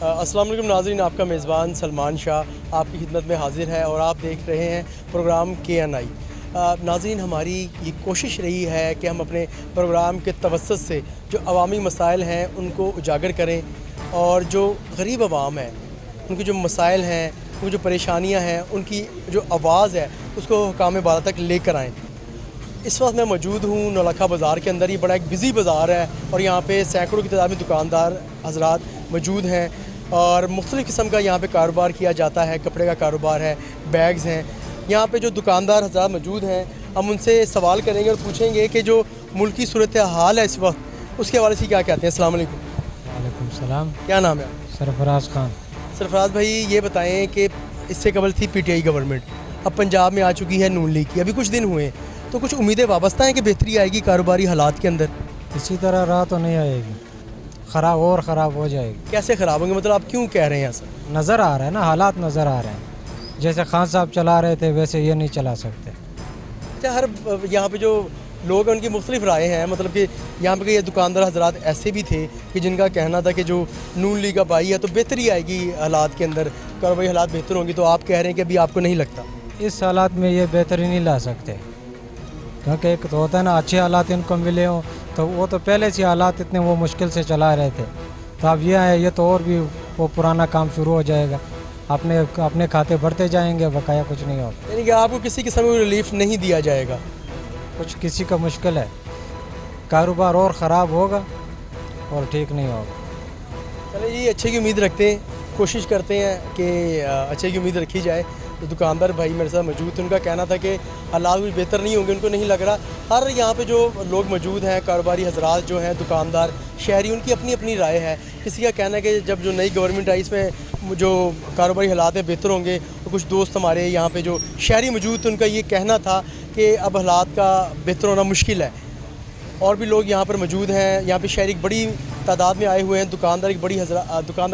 अस्सलाम वालेकुम नाज़रीन, आपका मेज़बान सलमान शाह आपकी खिदमत में हाज़िर है और आप देख रहे हैं प्रोग्राम KNI। नाज़रीन, हमारी ये कोशिश रही है कि हम अपने प्रोग्राम के तवस्सुत से जो अवामी मसाइल हैं उनको उजागर करें और जो गरीब अवाम है उनके जो मसाइल हैं, उनकी जो परेशानियाँ हैं, उनकी जो आवाज़ है उसको हुकाम बाला तक लेकर आएँ। इस वक्त मैं मौजूद हूँ नौलखा बाज़ार के अंदर। ये बड़ा एक बिज़ी बाज़ार है और यहाँ पे सैकड़ों की तादाद में दुकानदार हज़रात मौजूद हैं और मुख्तलिफ़ किस्म का यहाँ पे कारोबार किया जाता है। कपड़े का कारोबार है, बैग्स हैं। यहाँ पे जो दुकानदार हज़रात मौजूद हैं, हम उनसे सवाल करेंगे और पूछेंगे कि जो मुल्की सूरत हाल है इस वक्त, उसके हवाले से क्या कहते हैं। अस्सलाम वालेकुम। वालेकुम सलाम। क्या नाम है? सरफराज खान। सरफराज भाई, ये बताएँ कि इससे कबल थी PTI गवर्नमेंट, अब पंजाब में आ चुकी है नून लीग की, अभी कुछ दिन हुए, तो कुछ उम्मीदें वाबस्ता हैं कि बेहतरी आएगी कारोबारी हालात के अंदर? इसी तरह रहा तो नहीं आएगी, ख़राब और ख़राब हो जाएगी। कैसे ख़राब होंगे, मतलब आप क्यों कह रहे हैं ऐसा? नज़र आ रहा है ना, हालात नज़र आ रहे हैं। जैसे खान साहब चला रहे थे वैसे ये नहीं चला सकते। क्या हर यहाँ पे जो लोग हैं उनकी मुख्तलिफ राय हैं, मतलब कि यहाँ पे ये दुकानदार हजरात ऐसे भी थे कि जिनका कहना था कि जो नून लीग अब आई है तो बेहतरी आएगी हालात के अंदर, कारोबारी हालात बेहतर होंगी, तो आप कह रहे हैं कि अभी आपको नहीं लगता? इस हालात में ये बेहतरी नहीं ला सकते, क्योंकि एक तो होता है ना अच्छे हालात इनको मिले हों, तो वो तो पहले से हालात इतने वो मुश्किल से चला रहे थे, तो अब ये है, ये तो और भी वो पुराना काम शुरू हो जाएगा, अपने खाते बढ़ते जाएंगे, बकाया कुछ नहीं होगा। यानी कि आपको किसी किस्म का रिलीफ नहीं दिया जाएगा? कुछ किसी का मुश्किल है, कारोबार और ख़राब होगा और ठीक नहीं होगा। चलिए ये अच्छे की उम्मीद रखते हैं, कोशिश करते हैं कि अच्छे की उम्मीद रखी जाए। तो दुकानदार भाई मेरे साथ मौजूद थे, उनका कहना था कि हालात कुछ बेहतर नहीं होंगे, उनको नहीं लग रहा। हर यहाँ पे जो लोग मौजूद हैं, कारोबारी हजरात जो हैं, दुकानदार, शहरी, उनकी अपनी अपनी राय है। किसी का कहना है कि जब जो नई गवर्नमेंट आई इसमें जो कारोबारी हालात हैं बेहतर होंगे, और कुछ दोस्त हमारे यहाँ पे जो शहरी मौजूद थे उनका ये कहना था कि अब हालात का बेहतर होना मुश्किल है। और भी लोग यहाँ पर मौजूद हैं, यहाँ पे शहरी बड़ी तादाद में आए हुए हैं, दुकानदार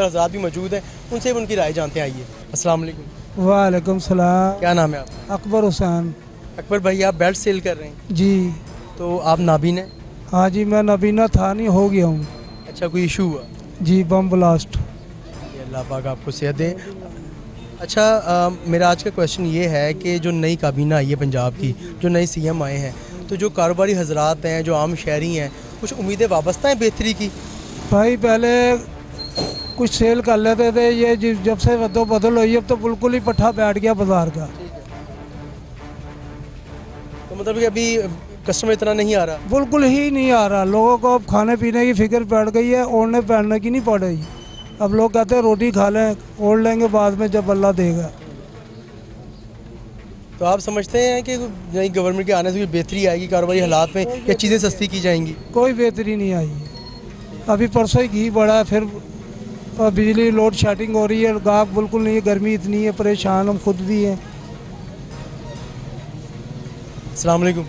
हजरात भी मौजूद हैं, उनसे भी उनकी राय जानते हैं। आइए। अस्सलाम वालेकुम। वालेकुम सलाम। क्या नाम है आपका? अकबर हुसैन। अकबर भाई, आप बेल्ट सेल कर रहे हैं? जी तो आप नाबीन हैं? हाँ जी, मैं नबीना था नहीं, हो गया हूँ। अच्छा, कोई इशू हुआ? जी, बम ब्लास्ट। ये अल्लाह पाक आपको सेहत दे। अच्छा, मेरा आज का क्वेश्चन ये है कि जो नई काबीना आई है पंजाब की, जो नए CM आए हैं, तो जो कारोबारी हजरात हैं, जो आम शहरी हैं, कुछ उम्मीदें वाबस्ता हैं बेहतरी की? भाई पहले कुछ सेल कर लेते थे, ये जब से बदल हुई अब तो बिल्कुल ही पट्ठा बैठ गया बाजार का। तो मतलब कि अभी कस्टमर इतना नहीं आ रहा? बिल्कुल ही नहीं आ रहा। लोगों को अब खाने पीने की फिक्र बैठ गई है, ओढ़ने पहनने की नहीं पड़ रही। अब लोग कहते हैं रोटी खा लें, ओढ़ लेंगे बाद में जब अल्लाह देगा। तो आप समझते हैं कि नई गवर्नमेंट के आने से कोई बेहतरी आएगी कारोबारी हालात में, या चीज़ें सस्ती की जाएंगी? कोई बेहतरी नहीं आई है। अभी परसों ही घी बढ़ा है, फिर बिजली लोड शेडिंग हो रही है, गाहक बिल्कुल नहीं है, गर्मी इतनी है, परेशान हम खुद भी हैं। अस्सलाम वालेकुम।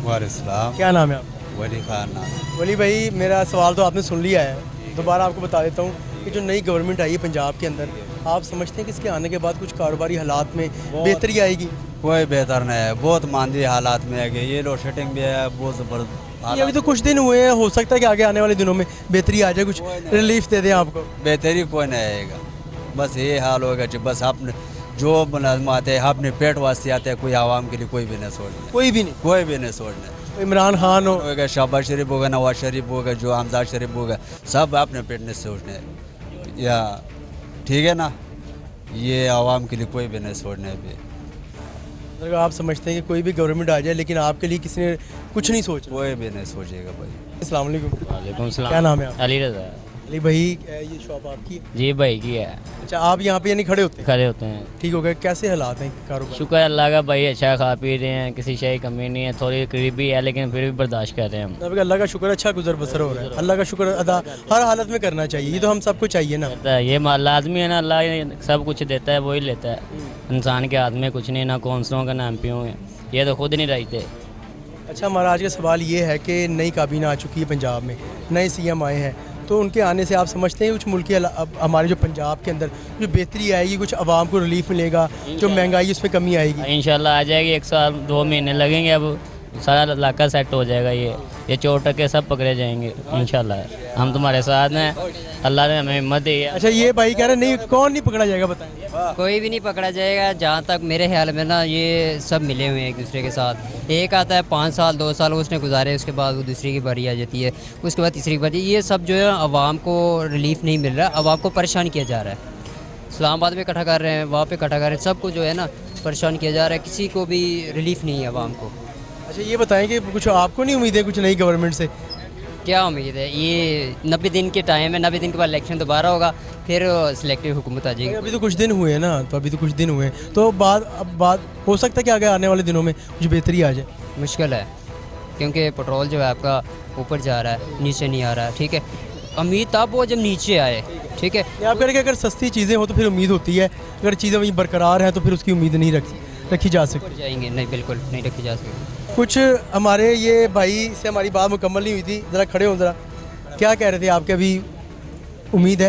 वालेकुम। क्या नाम है आपका? वली खान नाम। वली भाई, मेरा सवाल तो आपने सुन लिया है, दोबारा आपको बता देता हूँ कि जो नई गवर्नमेंट आई है पंजाब के अंदर, आप समझते हैं कि इसके आने के बाद कुछ कारोबारी हालात में बेहतरी आएगी? कोई बेहतर नहीं है, बहुत मांदी हालात में है कि ये लोड शेडिंग भी है, बहुत ज़बरदस्त। ये अभी तो कुछ दिन हुए हैं, हो सकता है कि आगे आने वाले दिनों में बेहतरी आ जाए, कुछ रिलीफ दे दें आपको। बेहतरी कोई नहीं आएगा, बस ये हाल होगा कि बस अपने जो मुलाजम आते हैं अपने पेट वास्ते आते हैं, कोई आवाम के लिए कोई भी नहीं छोड़ना, कोई भी नहीं, कोई भी नहीं छोड़ना। इमरान खान हो होगा, शहबाज शरीफ होगा, नवाज शरीफ होगा, जो हमजाद शरीफ होगा, सब अपने पेट में छोड़ने, या ठीक है ना, ये आवाम के लिए कोई भी नहीं छोड़ने। भी अगर आप समझते हैं कि कोई भी गवर्नमेंट आ जाए लेकिन आपके लिए किसी ने कुछ नहीं सोचा? कोई भी नहीं सोचेगा भाई। अस्सलाम वालेकुम। वालेकुम सलाम। क्या नाम है आपका? अली रज़ा। अली भाई, ये शॉप आपकी है? जी भाई की है। अच्छा, आप यहाँ पे यानी खड़े होते हैं? खड़े होते हैं। ठीक हो गए। कैसे हालात हैं कारोबार? शुक्र अल्लाह का भाई, अच्छा खा पी रहे हैं, किसी शय की कमी नहीं है, थोड़ी करीबी है लेकिन फिर भी बर्दाश्त कर रहे हैं हम। तब अल्लाह का शुक्र, अच्छा गुजर बसर हो रहा है। अल्लाह का शुक्र अदा हर हालत में करना चाहिए, ये तो हम सबको चाहिए ना। ये लाजमी है ना, अल्लाह सब कुछ देता है, वही लेता है। इंसान के हाथ में कुछ नहीं, ना कौंसलों का ना MPओं है, ये तो खुद नहीं रहते। अच्छा, हमारा आज का सवाल ये है कि नई काबीना आ चुकी है पंजाब में, नए CM आए हैं, तो उनके आने से आप समझते हैं कुछ मुल्क के हमारे जो पंजाब के अंदर जो बेहतरी आएगी, कुछ आवाम को रिलीफ मिलेगा, जो महंगाई उसमें कमी आएगी? इंशाल्लाह आ जाएगी। 1 साल 2 महीने लगेंगे, अब सारा इलाका सेट हो जाएगा। ये चोर टके सब पकड़े जाएंगे इंशाल्लाह। हम तुम्हारे साथ हैं, अल्लाह ने हमें हिम्मत दी है। अच्छा, ये भाई कह रहे नहीं, कौन नहीं पकड़ा जाएगा बताएं। कोई भी नहीं पकड़ा जाएगा। जहाँ तक मेरे ख्याल में ना, ये सब मिले हुए हैं एक दूसरे के साथ। एक आता है 5 साल 2 साल उसने गुजारे, उसके बाद वो दूसरी की बारी आ जाती है, उसके बाद तीसरी की बारी। ये सब जो है आवाम को रिलीफ नहीं मिल रहा, आवाम को परेशान किया जा रहा है। इस्लामाबाद में इकट्ठा कर रहे हैं, वहाँ पे इकट्ठा कर रहे हैं, सबको जो है ना परेशान किया जा रहा है, किसी को भी रिलीफ नहीं है आवाम को। अच्छा, ये बताएं कि कुछ आपको नहीं उम्मीद है कुछ नई गवर्नमेंट से? क्या उम्मीद है? ये 90 दिन के टाइम है, 90 दिन के बाद इलेक्शन दोबारा होगा, फिर सिलेक्टिव हुकूमत आ जाएगी। अभी तो कुछ दिन हुए हैं ना, तो अभी तो कुछ दिन हुए हैं, तो बात हो सकता है कि आगे आने वाले दिनों में कुछ बेहतरी आ जाए। मुश्किल है, क्योंकि पेट्रोल जो है आपका ऊपर जा रहा है, नीचे नहीं आ रहा है। ठीक है, उम्मीद तब वो जब नीचे आए। ठीक है, या आप कह रहे हैं कि अगर सस्ती चीज़ें हो तो फिर उम्मीद होती है, अगर चीज़ें वहीं बरकरार हैं तो फिर उसकी उम्मीद नहीं रखी जा सकती। ऊपर जाएंगे नहीं, बिल्कुल नहीं रखी जा सकती। कुछ हमारे ये भाई से हमारी बात मुकम्मल नहीं हुई थी, ज़रा खड़े हो ज़रा, क्या कह रहे थे आपके? अभी उम्मीद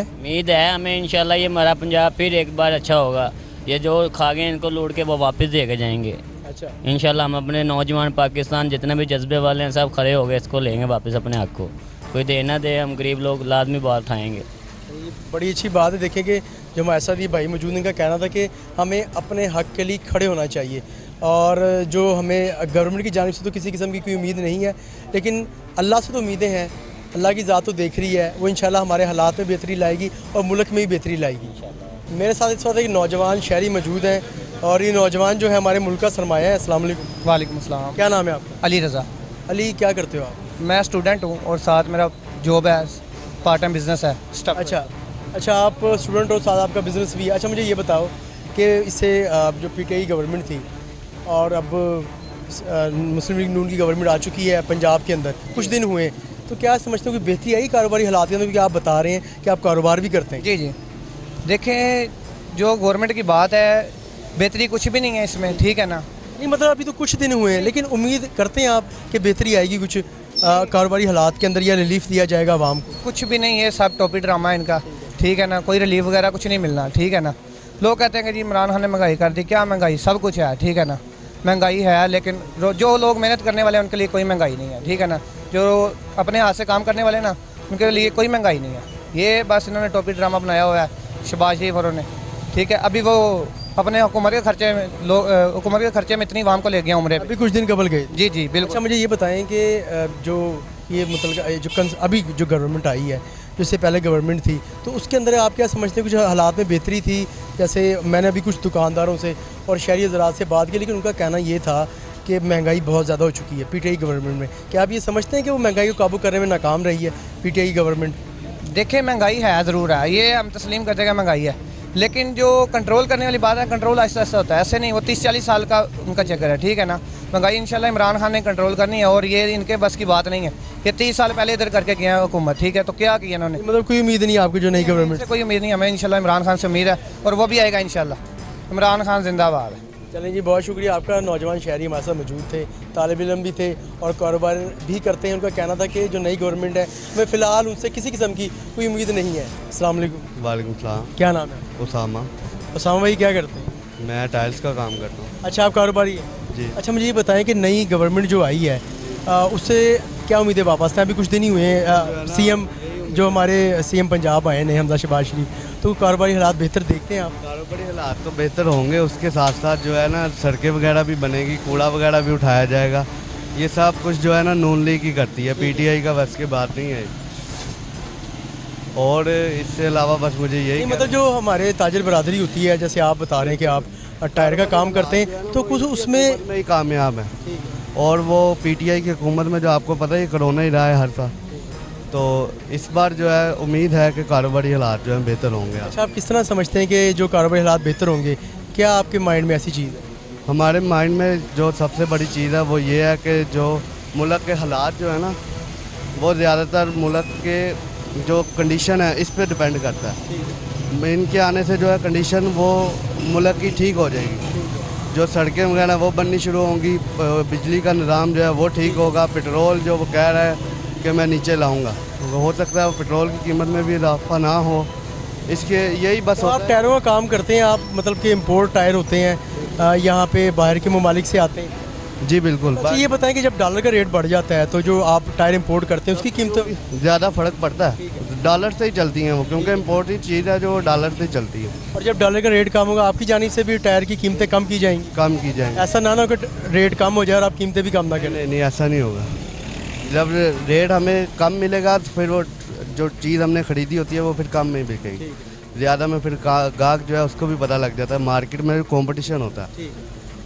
है हमें इंशाल्लाह ये हमारा पंजाब फिर एक बार अच्छा होगा। ये जो खा गए इनको लूट के वो वापस दे के जाएंगे अच्छा, इंशाल्लाह। हम अपने नौजवान पाकिस्तान जितने भी जज्बे वाले हैं सब खड़े हो गए, इसको लेंगे वापस अपने हक को। कोई दे ना दे, हम गरीब लोग लाजमी बात उठाएंगे। बड़ी अच्छी बात है। देखें कि जो हमारे साथ ये भाई मौजूद, इनका कहना था कि हमें अपने हक के लिए खड़े होना चाहिए, और जो हमें गवर्नमेंट की जानिब से तो किसी किस्म की कोई उम्मीद नहीं है, लेकिन अल्लाह से तो उम्मीदें हैं। अल्लाह की ज़ात तो देख रही है, वो इंशाल्लाह हमारे हालात में बेहतरी लाएगी और मुल्क में भी बेहतरी लाएगी। मेरे साथ इस वक्त एक नौजवान शहरी मौजूद हैं, और ये नौजवान जो है हमारे मुल्क का सरमाया है। अस्सलाम वालेकुम। वालेकुम अस्सलाम। क्या नाम है आपका? अली रज़ा। अली, क्या करते हो आप? मैं स्टूडेंट हूँ और साथ मेरा जॉब है, पार्ट टाइम बिजनेस है। अच्छा, आप स्टूडेंट हो, साथ आपका बिज़नेस भी है। अच्छा, मुझे ये बताओ कि इससे जो पीटीआई गवर्नमेंट थी और अब मुस्लिम लीग नून की गवर्नमेंट आ चुकी है पंजाब के अंदर, कुछ दिन हुए, तो क्या समझते हो कि बेहतरी आई कारोबारी हालात के अंदर? क्योंकि आप बता रहे हैं कि आप कारोबार भी करते हैं। जी जी, देखें, जो गवर्नमेंट की बात है, बेहतरी कुछ भी नहीं है इसमें। ठीक है ना, नहीं मतलब अभी तो कुछ दिन हुए हैं, लेकिन उम्मीद करते हैं आप कि बेहतरी आएगी कुछ कारोबारी हालात के अंदर, या रिलीफ दिया जाएगा आवाम को? कुछ भी नहीं है, सब टॉपी ड्रामा है इनका। ठीक है ना, कोई रिलीफ वगैरह कुछ नहीं मिलना। ठीक है ना, लोग कहते हैं कि जी इमरान खान ने महंगाई कर दी। क्या महंगाई? सब कुछ है। ठीक है ना, महंगाई है, लेकिन जो लोग मेहनत करने वाले हैं उनके लिए कोई महंगाई नहीं है। ठीक है ना, जो अपने हाथ से काम करने वाले ना, उनके लिए कोई महंगाई नहीं है। ये बस इन्होंने टॉपी ड्रामा बनाया हुआ है शहबाज शरीफ और उन्होंने। ठीक है, अभी वो अपने हुकूमत के खर्चे में हुकूमत के खर्चे में इतनी आवाम को ले गया उम्र। अभी कुछ दिन कबल गए। जी जी बिल्कुल। अच्छा, मुझे ये बताएं कि जो ये मतलब अभी जो गवर्नमेंट आई है, जिससे पहले गवर्नमेंट थी, तो उसके अंदर आप क्या समझते हैं कुछ हालात में बेहतरी थी? जैसे मैंने अभी कुछ दुकानदारों से और शहरी ज़रात से बात की, लेकिन उनका कहना ये था कि महंगाई बहुत ज़्यादा हो चुकी है पीटीआई गवर्नमेंट में। क्या आप ये समझते हैं कि वो महंगाई को काबू करने में नाकाम रही है पीटीआई गवर्नमेंट? देखिए, महंगाई है ज़रूर है, ये हम तस्लीम करते हैं कि महंगाई है, लेकिन जो कंट्रोल करने वाली बात है, कंट्रोल ऐसा ऐसा होता है, ऐसे नहीं। वो 30-40 साल का उनका चक्कर है। ठीक है ना, महंगाई इंशाल्लाह इमरान खान ने कंट्रोल करनी है, और ये इनके बस की बात नहीं है। ये 30 साल पहले इधर करके गया है हुकूमत। ठीक है, तो क्या किया इन्होंने? मतलब कोई उम्मीद नहीं आपकी जो नई गवर्नमेंट से? कोई उम्मीद नहीं, हमें इंशाल्लाह इमरान खान से उम्मीद है, और वो भी आएगा इंशाल्लाह। इमरान खान जिंदाबाद है। चलें जी, बहुत शुक्रिया आपका। नौजवान शहरी हमारे साथ मौजूद थे, तालिब इल्म भी थे और कारोबार भी करते हैं। उनका कहना था कि जो नई गवर्नमेंट है, मैं फ़िलहाल उनसे किसी किस्म की कोई उम्मीद नहीं है। अस्सलाम वालेकुम। वालेकुम सलाम। क्या नाम है? उसामा। उसामा भाई, क्या करते हैं? मैं टाइल्स का काम करता हूँ। अच्छा, आप कारोबारी हैं? जी। अच्छा, मुझे ये बताएं कि नई गवर्नमेंट जो आई है, उससे क्या उम्मीदें वापस हैं? अभी कुछ दिन ही हुए हैं, सीएम जो हमारे सीएम पंजाब आए हैं हमजा शहबाज शरीफ, तो कारोबारी हालात बेहतर देखते हैं आप? कारोबारी हालात तो बेहतर होंगे, उसके साथ साथ जो है ना सड़कें वगैरह भी बनेगी, कूड़ा वगैरह भी उठाया जाएगा। ये सब कुछ जो है ना नून लीग की करती है, पीटीआई का बस की बात नहीं है। और इससे अलावा बस मुझे यही मतलब जो हमारे ताजर बरादरी होती है, जैसे आप बता रहे हैं कि आप टायर का काम करते हैं, तो कुछ उसमें नहीं कामयाब है। और वो पीटीआई की हुकूमत में जो आपको पता है कोरोना ही रहा है हर साल, तो इस बार जो है उम्मीद है कि कारोबारी हालात जो है बेहतर होंगे। अच्छा, आप किस तरह समझते हैं कि जो कारोबारी हालात बेहतर होंगे? क्या आपके माइंड में ऐसी चीज़ है? हमारे माइंड में जो सबसे बड़ी चीज़ है वो ये है कि जो मुल्क के हालात जो है ना, वो ज़्यादातर मुल्क के जो कंडीशन है इस पे डिपेंड करता है। इनके आने से जो है कंडीशन वो मुल्क की ठीक हो जाएगी। जो सड़कें वगैरह वो बननी शुरू होंगी, बिजली का निज़ाम जो है वो ठीक होगा। पेट्रोल जो वो कह रहा है कि मैं नीचे लाऊंगा, तो हो सकता है पेट्रोल की कीमत में भी इजाफा ना हो। इसके यही बस तो आप टायरों का काम करते हैं, आप मतलब कि इम्पोर्ट टायर होते हैं यहाँ पे बाहर के ममालिक से आते हैं? जी बिल्कुल। अच्छा ये बताएं कि जब डॉलर का रेट बढ़ जाता है तो जो आप टायर इंपोर्ट करते हैं उसकी कीमत ज़्यादा फ़र्क पड़ता है, डॉलर से ही चलती हैं वो, क्योंकि इम्पोर्ट ही चीज़ है जो डॉलर से ही चलती है। और जब डॉलर का रेट कम होगा आपकी जानिब से भी टायर की कीमतें कम की जाएंगी? कम की जाएंगी। ऐसा ना हो कि रेट कम हो जाए और आप कीमतें भी कम ना करें। नहीं नहीं, ऐसा नहीं होगा। जब रेट हमें कम मिलेगा तो फिर वो जो चीज़ हमने ख़रीदी होती है वो फिर कम में बिकेगी, ज़्यादा में फिर गाहक जो है उसको भी पता लग जाता है। मार्केट में कंपटीशन होता है,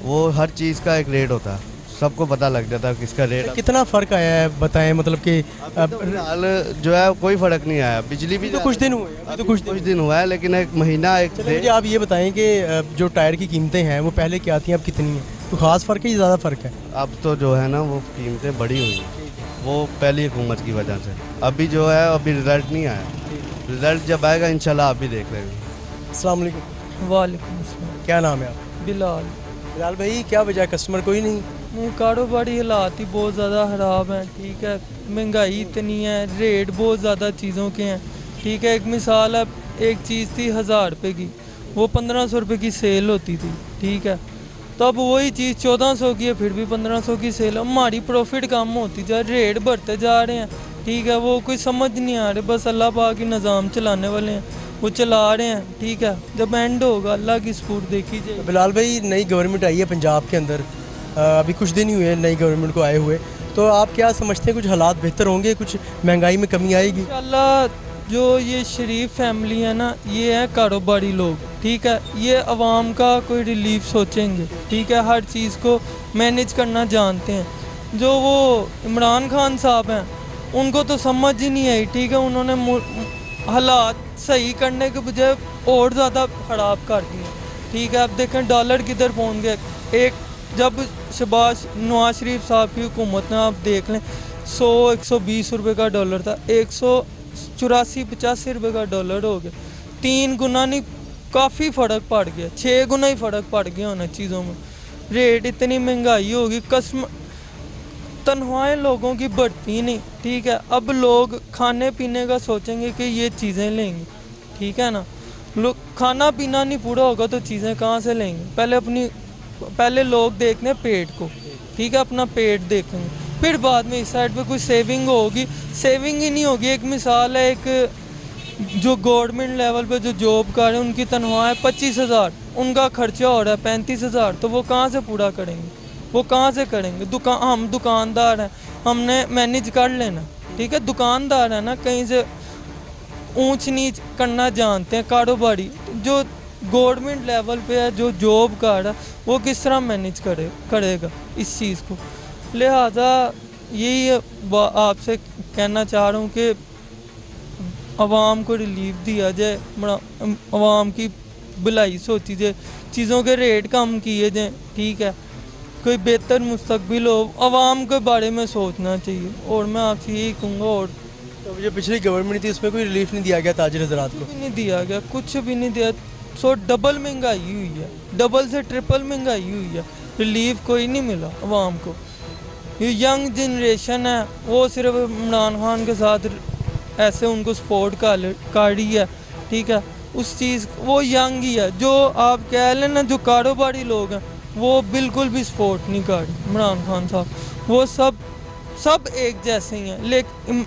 वो हर चीज़ का एक रेट होता है, सबको पता लग जाता है किसका रेट। कितना फ़र्क आया है बताएं, मतलब कि फिलहाल जो है कोई फ़र्क नहीं आया। बिजली भी तो कुछ दिन हुए, अभी तो कुछ दिन हुआ है, लेकिन एक महीना एक चलो मुझे आप ये बताएं कि जो टायर की कीमतें हैं वो पहले क्या थी अब कितनी हैं? तो ख़ास फ़र्क है या ज़्यादा फ़र्क है? अब तो जो है ना वो कीमतें बढ़ी हुई हैं, वो पहली हुकूमत की वजह से। अभी जो है अभी रिज़ल्ट नहीं आया, रिज़ल्ट जब आएगा इंशाल्लाह आप भी देख लेंगे। अस्सलाम वालेकुम। वालेकुम अस्सलाम। क्या नाम है आप? बिलाल। बिलाल भाई क्या वजह, कस्टमर कोई नहीं? नहीं, कारोबारी हालात ही बहुत ज़्यादा ख़राब हैं, ठीक है। महंगाई इतनी है, रेट बहुत ज़्यादा चीज़ों के हैं, ठीक है। एक मिसाल है, एक चीज़ थी 1000 रुपये की, वो 1500 रुपये की सेल होती थी, ठीक है। तो अब वही चीज़ 1400 की है, फिर भी 1500 की सेल। हमारी प्रॉफिट कम होती जा, रेट बढ़ते जा रहे हैं, ठीक है। वो कोई समझ नहीं आ रहे, बस अल्लाह पाक की निज़ाम चलाने वाले हैं, वो चला रहे हैं, ठीक है। जब एंड होगा अल्लाह की सपोर्ट देखी जाएगी। बिलाल भाई नई गवर्नमेंट आई है पंजाब के अंदर, अभी कुछ दिन ही हुए नई गवर्नमेंट को आए हुए, तो आप क्या समझते हैं कुछ हालात बेहतर होंगे, कुछ महंगाई में कमी आएगी? इंशाल्लाह जो ये शरीफ फैमिली है ना, ये है कारोबारी लोग, ठीक है। ये आवाम का कोई रिलीफ सोचेंगे, ठीक है। हर चीज़ को मैनेज करना जानते हैं। जो वो इमरान खान साहब हैं उनको तो समझ ही नहीं आई, ठीक है। उन्होंने हालात सही करने के बजाय और ज़्यादा ख़राब कर दिए, ठीक है। अब देखें डॉलर किधर पहुंच गया। एक जब शहबाज नवाज शरीफ साहब की हुकूमत में आप देख लें 100-120 रुपये का डॉलर था, 184-85 रुपये का डॉलर हो गया। 3 गुना नहीं, काफ़ी फ़र्क पड़ गया, 6 गुना ही फ़र्क पड़ गया होना चीज़ों में। रेट इतनी महंगाई होगी, तनख्वाहें लोगों की बढ़ती नहीं, ठीक है। अब लोग खाने पीने का सोचेंगे कि ये चीज़ें लेंगे, ठीक है ना। लोग खाना पीना नहीं पूरा होगा तो चीज़ें कहाँ से लेंगे? पहले लोग देखते हैं पेट को, ठीक है, अपना पेट देखेंगे, फिर बाद में इस साइड पे कोई सेविंग होगी। सेविंग ही नहीं होगी। एक मिसाल है, एक जो गवर्नमेंट लेवल पे जो जॉब कर रहे हैं उनकी तनख्वाह है 25,000, उनका खर्चा हो रहा है 35,000, तो वो कहाँ से पूरा करेंगे? वो कहाँ से करेंगे? हम दुकानदार हैं, हमने मैनेज कर लेना, ठीक है। दुकानदार है ना, कहीं से ऊंच नीच करना जानते हैं। कारोबारी जो गवर्नमेंट लेवल पे है, जो जॉब कर रहा है, वो किस तरह मैनेज करेगा इस चीज़ को? लिहाजा यही आपसे कहना चाह रहा हूँ कि आवाम को रिलीफ दिया जाए, आवाम की भलाई सोची जाए, चीज़ों के रेट कम किए जाए, ठीक है। कोई बेहतर मुस्तकबिल हो, आवाम के बारे में सोचना चाहिए। और मैं आपसे यही कहूँगा। और तो जो पिछली गवर्नमेंट थी उसमें कोई रिलीफ नहीं दिया गया ताजिर हज़रात को? नहीं दिया गया, कुछ भी नहीं दिया। डबल महंगाई हुई है, डबल से ट्रिपल महंगाई हुई है, रिलीफ कोई नहीं मिला आवाम को। ये यंग जनरेशन है, वो सिर्फ इमरान खान के साथ ऐसे उनको सपोर्ट कर रही है, ठीक है। उस चीज़ वो यंग ही है। जो आप कह लें ना, जो कारोबारी लोग हैं वो बिल्कुल भी सपोर्ट नहीं कर रहे इमरान खान साहब। वो सब एक जैसे ही हैं, लेकिन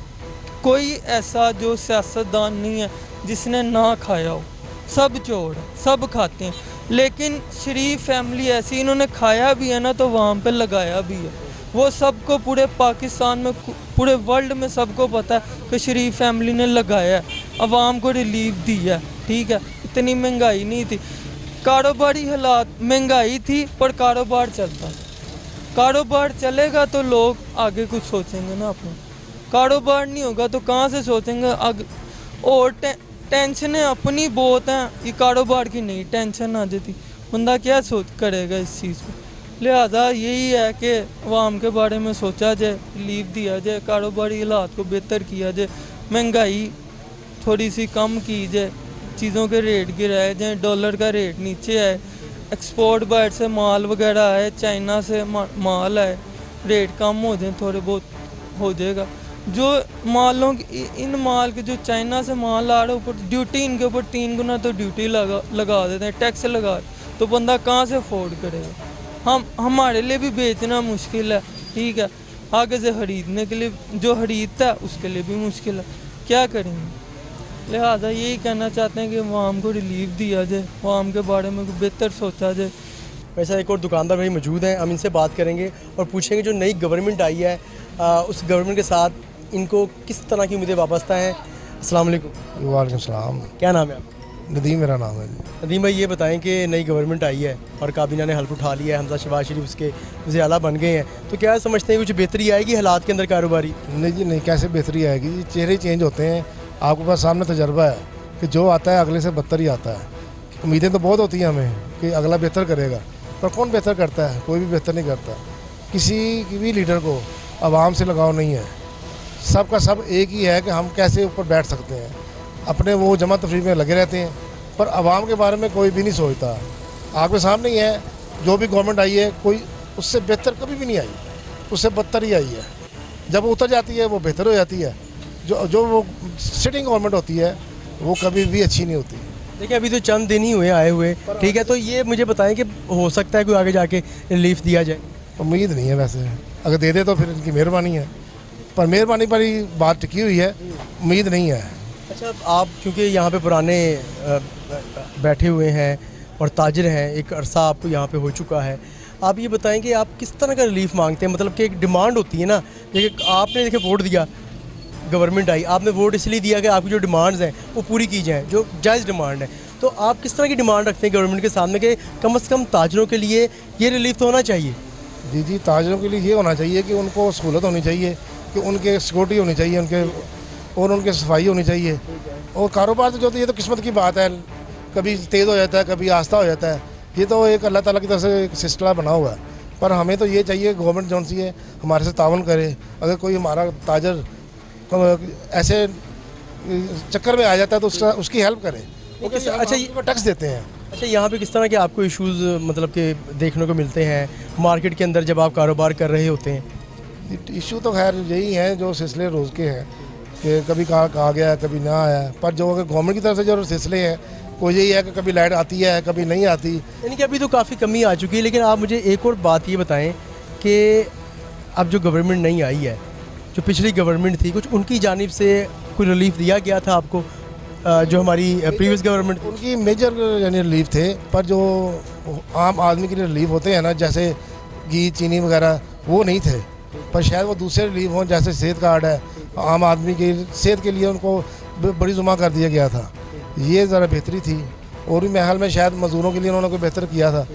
कोई ऐसा जो सियासतदान नहीं है जिसने ना खाया हो। सब चोर हैं, सब खाते हैं, लेकिन शरीफ फैमिली ऐसी, इन्होंने खाया भी है ना तो वहाँ पे लगाया भी है। वो सबको, पूरे पाकिस्तान में, पूरे वर्ल्ड में सबको पता है कि शरीफ फैमिली ने लगाया है, आवाम को रिलीफ दिया है, ठीक है। इतनी महंगाई नहीं थी, कारोबारी हालात, महंगाई थी पर कारोबार चलता। कारोबार चलेगा तो लोग आगे कुछ सोचेंगे ना अपना। कारोबार नहीं होगा तो कहाँ से सोचेंगे आगे? और टेंशनें अपनी बहुत हैं, ये कारोबार की नहीं टेंशन आ जाती, बंदा क्या सोच करेगा इस चीज़ को? लिहाजा यही है कि अवाम के बारे में सोचा जाए, रिलीफ दिया जाए, कारोबारी हालात को बेहतर किया जाए, महंगाई थोड़ी सी कम की जाए, चीज़ों के रेट गिराए जाए, डॉलर का रेट नीचे आए, एक्सपोर्ट बाहर से माल वगैरह आए, चाइना से माल आए, रेट कम हो जाए, थोड़े बहुत हो जाएगा। जो मालों की, इन माल के जो चाइना से माल आ रहा है, ऊपर ड्यूटी, इनके ऊपर 3 गुना तो ड्यूटी लगा देते हैं, टैक्स लगा, तो बंदा कहाँ से अफोर्ड करेगा? हम हमारे लिए भी बेचना मुश्किल है, ठीक है, आगे से ख़रीदने के लिए जो ख़रीदता है उसके लिए भी मुश्किल है, क्या करेंगे। लिहाजा यही कहना चाहते हैं कि आवाम को रिलीफ दिया जाए, आवाम के बारे में बेहतर सोचा जाए। वैसे एक और दुकानदार भाई मौजूद हैं, हम इनसे बात करेंगे और पूछेंगे जो नई गवर्नमेंट आई है उस गवर्नमेंट के साथ इनको किस तरह की उम्मीदें वाबस्ता हैं। अस्सलाम वालेकुम। वालेकुम सलाम। क्या नाम है आपका? नदीम मेरा नाम है जी। नदीम भाई ये बताएं कि नई गवर्नमेंट आई है और काबीना ने हल्फ उठा लिया है, हमजा शहबाज शरीफ उसके वज़ीर आला बन गए हैं, तो क्या समझते हैं कुछ बेहतरी आएगी हालात के अंदर कारोबारी? नहीं जी नहीं, कैसे बेहतरी आएगी जी, चेहरे चेंज होते हैं। आपके पास सामने तजर्बा है कि जो आता है अगले से बदतर ही आता है। उम्मीदें तो बहुत होती हैं हमें कि अगला बेहतर करेगा, पर कौन बेहतर करता है? कोई भी बेहतर नहीं करता। किसी भी लीडर को आवाम से लगाव नहीं है, सबका सब एक ही है कि हम कैसे ऊपर बैठ सकते हैं। अपने वो जमा तफरीक में लगे रहते हैं, पर आवाम के बारे में कोई भी नहीं सोचता। आपके सामने ही है, जो भी गवर्नमेंट आई है कोई उससे बेहतर कभी भी नहीं आई, उससे बदतर ही आई है। जब वो उतर जाती है वो बेहतर हो जाती है, जो वो सिटिंग गवर्नमेंट होती है वो कभी भी अच्छी नहीं होती। देखिए अभी तो चंद दिन ही हुए आए हुए, ठीक है, तो ये मुझे बताएं कि हो सकता है कोई आगे जाके रिलीफ दिया जाए? उम्मीद नहीं है, वैसे अगर दे दे तो फिर इनकी मेहरबानी है, पर मेहरबानी पर ही बात टिकी हुई है, उम्मीद नहीं है। अच्छा, आप क्योंकि यहाँ पे पुराने बैठे हुए हैं और ताजिर हैं, एक अरसा आपको यहाँ पे हो चुका है, आप ये बताएं कि आप किस तरह का रिलीफ मांगते हैं? मतलब कि एक डिमांड होती है ना, देखिए आपने देखिए वोट दिया, गवर्नमेंट आई, आपने वोट इसलिए दिया कि आपकी जो डिमांड्स हैं वो पूरी की जाएँ, जो जायज़ डिमांड है, तो आप किस तरह की डिमांड रखते हैं गवर्नमेंट के सामने कि कम से कम ताजरों के लिए ये रिलीफ तो होना चाहिए? जी, ताजरों के लिए ये होना चाहिए कि उनको सहूलत होनी चाहिए, कि उनके सिक्योरिटी होनी चाहिए उनके, और उनके सफाई होनी चाहिए। और कारोबार तो जो तो ये तो किस्मत की बात है, कभी तेज़ हो जाता है, कभी आस्था हो जाता है, ये तो एक अल्लाह ताला की तरफ से एक सिलसिला बना हुआ है। पर हमें तो ये चाहिए गवर्नमेंट जो सी है हमारे से तावन करे। अगर कोई हमारा ताजर ऐसे चक्कर में आ जाता है तो उसकी हेल्प करें। अच्छा, ये टैक्स देते हैं। अच्छा, यहाँ पे किस तरह के आपको इश्यूज़ मतलब कि देखने को मिलते हैं मार्केट के अंदर जब आप कारोबार कर रहे होते हैं? इशू तो खैर यही हैं जो सिलसिले रोज़ के हैं कि कभी कहाँ गया, कभी ना आया। पर जो अगर गवर्नमेंट की तरफ से जो सिलसिले हैं वो यही है कि कभी लाइट आती है, कभी नहीं आती। यानी कि अभी तो काफ़ी कमी आ चुकी है। लेकिन आप मुझे एक और बात ये बताएं कि अब जो गवर्नमेंट नहीं आई है, जो पिछली गवर्नमेंट थी, कुछ उनकी जानिब से कोई रिलीफ दिया गया था आपको? जो हमारी प्रीवियस गवर्नमेंट, उनकी मेजर यानी रिलीफ थे, पर जो आम आदमी के लिए रिलीफ होते हैं ना, जैसे घी चीनी वगैरह, वो नहीं थे। पर शायद वो दूसरे रिलीफ हों, जैसे सेहत कार्ड है, आम आदमी की सेहत के लिए उनको बड़ी जुमा कर दिया गया था, ये ज़रा बेहतरी थी। और भी महल में शायद मज़दूरों के लिए उन्होंने कोई बेहतर किया था,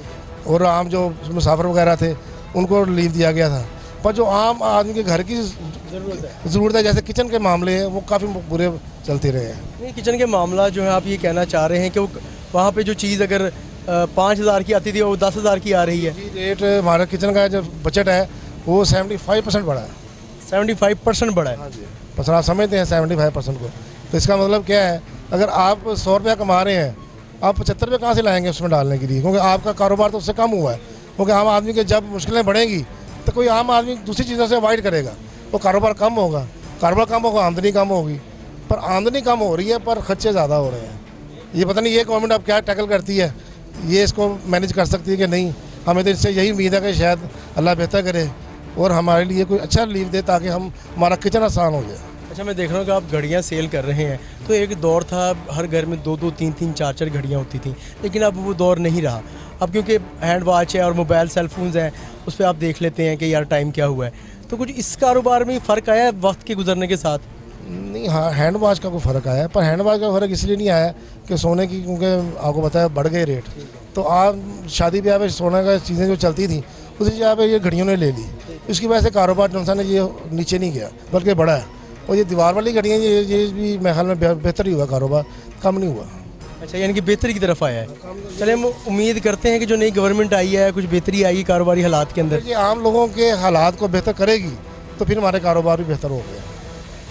और आम जो मुसाफिर वगैरह थे उनको रिलीफ दिया गया था। पर जो आम आदमी के घर की ज़रूरत है, जैसे किचन के मामले हैं, वो काफ़ी बुरे चलते रहे हैं। नहीं, किचन के मामला जो है आप ये कहना चाह रहे हैं कि वो वहाँ पे जो चीज़ अगर 5,000 की आती थी वो 10,000 की आ रही है? रेट हमारा किचन का जो बजट है वो 75% बढ़ा है। 75% बढ़ा है? हाँ जी, बस आप समझते हैं 75% को। तो इसका मतलब क्या है, अगर आप 100 रुपया कमा रहे हैं, आप 75 रुपये कहाँ से लाएंगे उसमें डालने के लिए? क्योंकि आपका कारोबार तो उससे कम हुआ है। क्योंकि आम आदमी के जब मुश्किलें बढ़ेंगी तो कोई आम आदमी दूसरी चीज़ों से अवॉइड करेगा, वो कारोबार कम होगा, आमदनी कम होगी। पर आमदनी कम हो रही है पर खर्चे ज़्यादा हो रहे हैं। ये पता नहीं ये गवर्नमेंट अब क्या टैकल करती है, ये इसको मैनेज कर सकती है कि नहीं। हमें तो इससे यही उम्मीद है कि शायद अल्लाह बेहतर करे और हमारे लिए कोई अच्छा रिलीफ दे ताकि हमारा किचन आसान हो जाए। अच्छा, मैं देख रहा हूँ कि आप घड़ियाँ सेल कर रहे हैं, तो एक दौर था हर घर में 2-2, 3-3, 4-4 घड़ियाँ होती थी, लेकिन अब वो दौर नहीं रहा। अब क्योंकि हैंड वॉच है और मोबाइल सेल फोन्स हैं, उस पर आप देख लेते हैं कि यार टाइम क्या हुआ है। तो कुछ इस कारोबार में फ़र्क आया है वक्त के गुजरने के साथ? नहीं, हाँ, हैंड वॉच का कोई फ़र्क आया है, पर हैंड वॉच का फ़र्क इसलिए नहीं आया कि सोने की, क्योंकि आपको पता है बढ़ गए रेट। तो आप शादी ब्याह में सोने का चीज़ें जो चलती थी उसी जगह पे ये घड़ियों ने ले ली। इसकी वजह से कारोबार जो है ये नीचे नहीं गया बल्कि बढ़ा है। और ये दीवार वाली घड़ियाँ ये भी मेरे ख्याल में बेहतर ही हुआ, कारोबार कम नहीं हुआ। अच्छा, यानी कि बेहतरी की तरफ आया है। चलिए, हम उम्मीद करते हैं कि जो नई गवर्नमेंट आई है कुछ बेहतरी आएगी कारोबारी हालात के अंदर। ये आम लोगों के हालात को बेहतर करेगी तो फिर हमारे कारोबार भी बेहतर हो गया।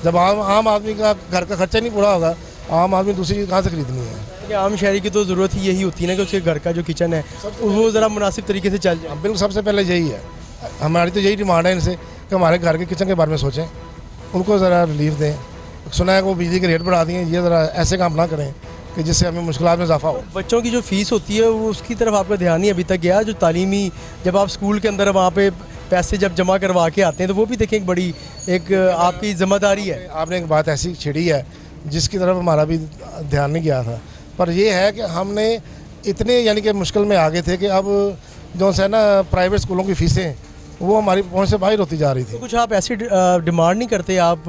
जब आम आदमी का घर का खर्चा नहीं पूरा होगा, आम आदमी दूसरी चीज़ कहाँ से खरीदनी है? आम शहरी की तो ज़रूरत ही यही होती है ना कि उसके घर का जो किचन है वो ज़रा मुनासिब तरीके से चल जाए। बिल्कुल, सबसे पहले यही है, हमारी तो यही डिमांड है इनसे कि हमारे घर के किचन के बारे में सोचें, उनको ज़रा रिलीफ दें। सुना है कि वो बिजली के रेट बढ़ा दिए, ये ज़रा ऐसे काम ना करें कि जिससे हमें मुश्किलात में इजाफा हो। बच्चों की जो फ़ीस होती है वो उसकी तरफ आपका ध्यान नहीं अभी तक गया। जो तालीमी, जब आप स्कूल के अंदर वहाँ पे पैसे जब जमा करवा के आते हैं तो वो भी देखें एक बड़ी एक आपकी जिम्मेदारी है। आपने एक बात ऐसी छिड़ी है जिसकी तरफ हमारा भी ध्यान नहीं गया था, पर यह है कि हमने इतने यानी कि मुश्किल में आ गए थे कि अब जो है ना प्राइवेट स्कूलों की फ़ीसें वो हमारी पहुंच से बाहर होती जा रही थी। तो कुछ आप ऐसी डिमांड नहीं करते, आप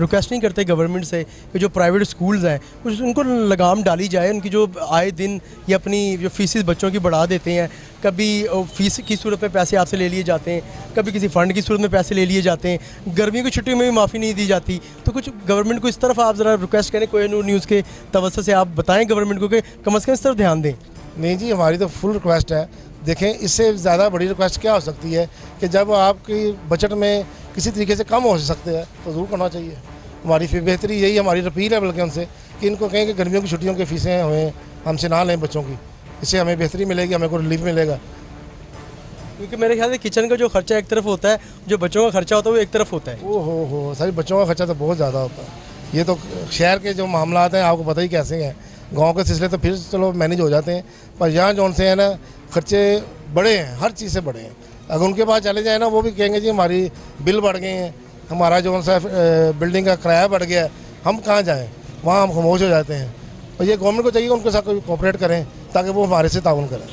रिक्वेस्ट नहीं करते गवर्नमेंट से कि जो प्राइवेट स्कूल्स हैं कुछ उनको लगाम डाली जाए, उनकी जो आए दिन ये अपनी जो फीसेस बच्चों की बढ़ा देते हैं, कभी फ़ीस की सूरत में पैसे आपसे ले लिए जाते हैं, कभी किसी फ़ंड की सूरत में पैसे ले लिए जाते हैं, गर्मियों की छुट्टियों में भी माफ़ी नहीं दी जाती। तो कुछ गवर्नमेंट को इस तरफ आप ज़रा रिक्वेस्ट करें, कोहिनूर न्यूज़ के तवज्जो से आप बताएँ गवर्नमेंट को कि कम अज़ कम इस तरफ ध्यान दें। नहीं जी, हमारी तो फुल रिक्वेस्ट है। देखें, इससे ज़्यादा बड़ी रिक्वेस्ट क्या हो सकती है कि जब आपकी बजट में किसी तरीके से कम हो सकते हैं तो ज़रूर करना चाहिए। हमारी बेहतरी यही हमारी अपील है बल्कि उनसे कि इनको कहें कि गर्मियों की छुट्टियों की फ़ीसें हमें हमसे ना लें बच्चों की, इससे हमें बेहतरी मिलेगी, हमें को रिलीफ मिलेगा। क्योंकि मेरे ख्याल से किचन का जो खर्चा एक तरफ होता है, जो बच्चों का खर्चा होता है वो एक तरफ होता है। ओ हो सारी बच्चों का खर्चा तो बहुत ज़्यादा होता है। ये तो शहर के जो मामला हैं आपको पता ही कैसे हैं, गांव के सिलसिले तो फिर चलो मैनेज हो जाते हैं, पर यहाँ जो से है ना खर्चे बड़े हैं, हर चीज़ से बड़े हैं। अगर उनके पास चले जाए ना वो भी कहेंगे जी हमारी बिल बढ़ गए हैं, हमारा जो सा बिल्डिंग का किराया बढ़ गया है, हम कहाँ जाएँ, वहाँ हम खामोश हो जाते हैं। और ये गवर्नमेंट को चाहिए उनके साथ कोई कोऑपरेट करें ताकि वो हमारे से ताउन करें।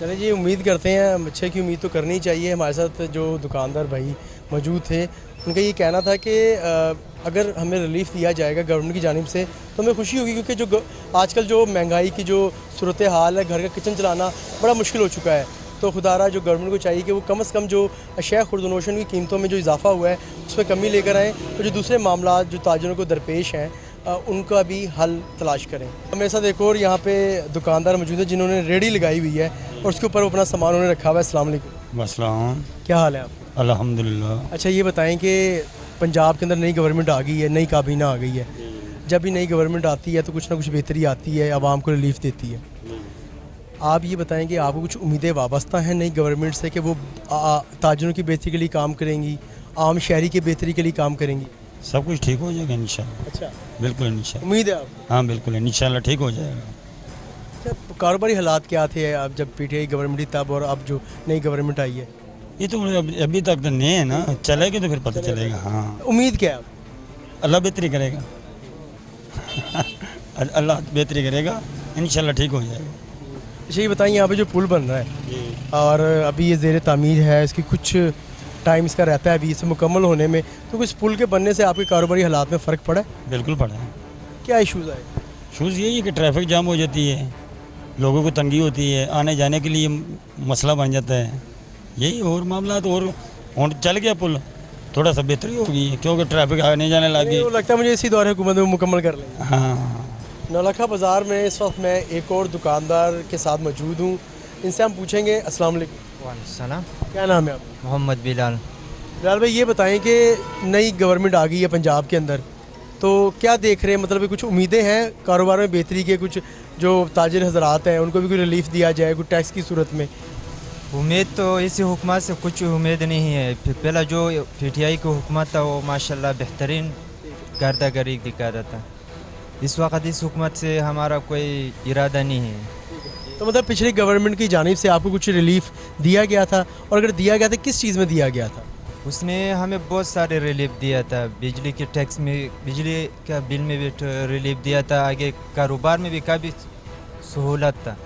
चलिए जी, उम्मीद करते हैं, अच्छे की उम्मीद तो करनी चाहिए। हमारे साथ जो दुकानदार भाई मौजूद थे उनका ये कहना था कि अगर हमें रिलीफ दिया जाएगा गवर्नमेंट की जानिब से तो हमें खुशी होगी, क्योंकि जो आजकल जो महंगाई की जो सूरत हाल है, घर का किचन चलाना बड़ा मुश्किल हो चुका है। तो खुदारा जो गवर्नमेंट को चाहिए कि वो कम से कम जो अशिया खुर्दनोशन की कीमतों में जो इजाफा हुआ है उसमें कमी लेकर आएँ, और जो दूसरे मामला जो ताजरों को दरपेश हैं उनका भी हल तलाश करें। मेरे साथ एक और यहाँ पे दुकानदार मौजूद है जिन्होंने रेडी लगाई हुई है और उसके ऊपर अपना सामान उन्होंने रखा हुआ है। अस्सलाम वालेकुम। अस्सलाम। क्या हाल है आपका? अल्हम्दुलिल्लाह। अच्छा, ये बताएं कि पंजाब के अंदर नई गवर्नमेंट आ गई है, नई काबीना आ गई है। जब भी नई गवर्नमेंट आती है तो कुछ ना कुछ बेहतरी आती है, आवाम को रिलीफ देती है। आप ये बताएं कि आपको कुछ उम्मीदें वाबस्ता हैं नई गवर्नमेंट से कि वो ताजरों की बेहतरी के लिए काम करेंगी, आम शहरी की बेहतरी के लिए काम करेंगी? सब कुछ ठीक हो जाएगा इंशाल्लाह। अच्छा, बिल्कुल इंशाल्लाह। उम्मीद है आपको? हाँ बिल्कुल इंशाल्लाह ठीक हो जाएगा। अच्छा, कारोबारी हालात क्या थे अब जब पीटीआई गवर्नमेंट थी तब और अब जो नई गवर्नमेंट आई है? ये तो अभी तक तो नहीं है ना, चलेगी तो फिर पता चलेगा। हाँ, उम्मीद क्या है? अल्लाह बेहतरी करेगा। अल्लाह बेहतरी करेगा, इंशाल्लाह ठीक हो जाएगा। अच्छा, ये बताइए यहाँ पे जो पुल बन रहा है और अभी ये ज़ेर तामीर है, इसकी कुछ टाइम इसका रहता है अभी इसे मुकम्मल होने में, तो कुछ पुल के बनने से आपके कारोबारी हालात में फ़र्क पड़ा है? बिल्कुल पड़ा है। क्या इशूज़ आए? इशूज़ यही है कि ट्रैफिक जाम हो जाती है, लोगों को तंगी होती है, आने जाने के लिए मसला बन जाता है, यही और मामला। तो और चल गया पुल, थोड़ा सा बेहतरी होगी क्योंकि ट्रैफिक आने जाने लगी। तो लगता है मुझे इसी दौर हुकूमत में मुकम्मल कर लेंगे। हाँ। नौलखा बाज़ार में इस वक्त मैं एक और दुकानदार के साथ मौजूद हूँ, इनसे हम पूछेंगे। अस्सलाम वालेकुम। वालेकुम सलाम। क्या नाम है आपका? मोहम्मद बिलाल। बिलाल भाई, ये बताएं कि नई गवर्नमेंट आ गई है पंजाब के अंदर, तो क्या देख रहे हैं, मतलब कुछ उम्मीदें हैं कारोबार में बेहतरी के? कुछ जो ताजिर हजरात हैं उनको भी कोई रिलीफ दिया जाए कुछ टैक्स की सूरत में? उम्मीद तो इसी हुकूमत से कुछ उम्मीद नहीं है। पहला जो पीटीआई की हुकूमत था वो माशाल्लाह बेहतरीन कारदागरी दिखा रहा था। इस वक्त इस हुकूमत से हमारा कोई इरादा नहीं है। तो मतलब पिछली गवर्नमेंट की जानिब से आपको कुछ रिलीफ दिया गया था, और अगर दिया गया था किस चीज़ में दिया गया था? उसने हमें बहुत सारे रिलीफ दिया था, बिजली के टैक्स में, बिजली का बिल में भी रिलीफ दिया था, आगे कारोबार में भी काफ़ी सहूलत था।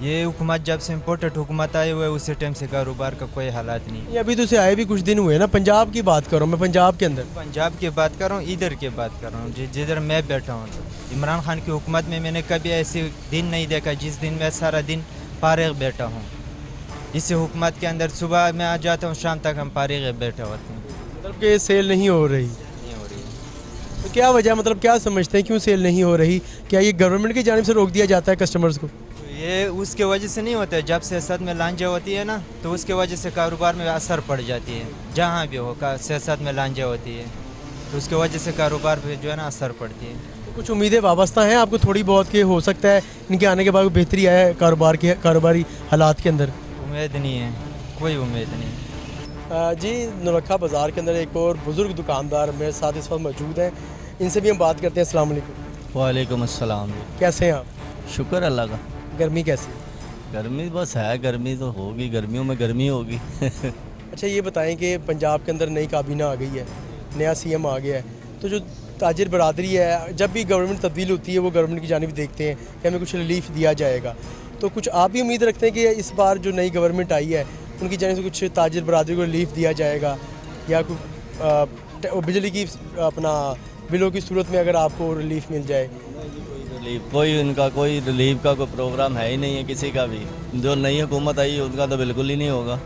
ये हुकूमत जब से इम्पोर्टेंट हुकूमत आई हुई है उसी टाइम से कारोबार का कोई हालात नहीं। ये अभी तो से आए भी कुछ दिन हुए ना। पंजाब की बात कर रहा हूँ मैं, पंजाब के अंदर। पंजाब की बात कर रहा हूँ, इधर की बात कर रहा हूँ जिधर मैं बैठा हूँ। इमरान खान की हुकूमत में मैंने कभी ऐसे दिन नहीं देखा जिस दिन मैं सारा दिन फारिग बैठा हूँ। इसी हुकूमत के अंदर सुबह मैं आ जाता हूँ, शाम तक हम फारिग बैठे होते हैं। मतलब कि सेल नहीं हो रही? नहीं हो रही। तो क्या वजह, मतलब क्या समझते हैं क्यों सेल नहीं हो रही? क्या ये गवर्नमेंट की जानिब से रोक दिया जाता है कस्टमर्स को? ये उसके वजह से नहीं होता है, जब सियासत में लांझा होती है ना तो उसके वजह से कारोबार में असर पड़ जाती है। जहाँ भी हो सियासत में लांझा होती है तो उसके वजह से कारोबार पे जो है ना असर पड़ती है। तो कुछ उम्मीदें वाबस्ता हैं आपको थोड़ी बहुत कि हो सकता है इनके आने के बाद बेहतरी आए कारोबार के कारोबारी हालात के अंदर? उम्मीद नहीं है, कोई उम्मीद नहीं। जी, नौलखा बाज़ार के अंदर एक और बुज़ुर्ग दुकानदार मेरे साथ इस वक्त मौजूद हैं, इनसे भी हम बात करते हैं। अस्सलाम वालेकुम। वालेकुम अस्सलाम। कैसे हैं आप? शुक्र अल्लाह का। गर्मी कैसी? गर्मी बस है, गर्मी तो होगी, गर्मियों में गर्मी होगी। अच्छा ये बताएं कि पंजाब के अंदर नई काबीना आ गई है, नया सीएम आ गया है, तो जो ताजिर बरादरी है, जब भी गवर्नमेंट तब्दील होती है वो गवर्नमेंट की जानिब देखते हैं कि हमें कुछ रिलीफ दिया जाएगा, तो कुछ आप भी उम्मीद रखते हैं कि इस बार जो नई गवर्नमेंट आई है उनकी जानिब से कुछ ताजिर बरादरी को रिलीफ दिया जाएगा, या कुछ बिजली की अपना बिलों की सूरत में अगर आपको रिलीफ मिल जाए? रिलीफ कोई उनका कोई रिलीफ का कोई प्रोग्राम है ही नहीं है किसी का भी। जो नई हुकूमत आई उनका तो बिल्कुल ही नहीं होगा।